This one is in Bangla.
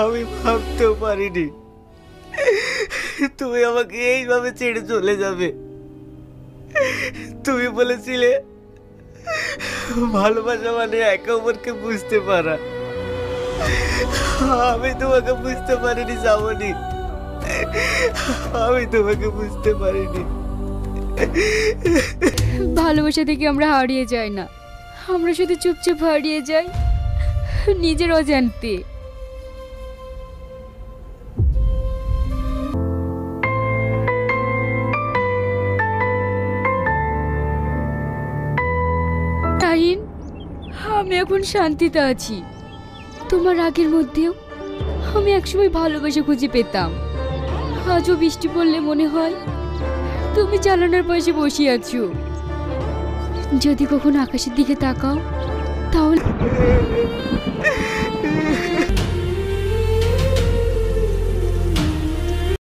আমি ভাবতেও পারিনি তুমি আমাকে এইভাবে ছেড়ে চলে যাবে। তুমি বলেছিলে ভালোবাসা মানে একে অপরকে বুঝতে পারা। আমি তোমাকে বুঝতে পারিনি শ্রাবণী, আমি তোমাকে বুঝতে পারিনি। ভালোবাসা থেকে আমরা হারিয়ে যাই না, আমরা শুধু চুপচাপ হারিয়ে যাই নিজের অজান্তে। তাইন, আমি এখন শান্তিতে আছি। তোমার রাগের মধ্যেও আমি একসময় ভালোবাসা খুঁজে পেতাম। আজও বৃষ্টি পড়লে মনে হয় তুমি জানালার পাশে বসে আছো। যদি কখনো আকাশের দিকে তাকাও তাহলে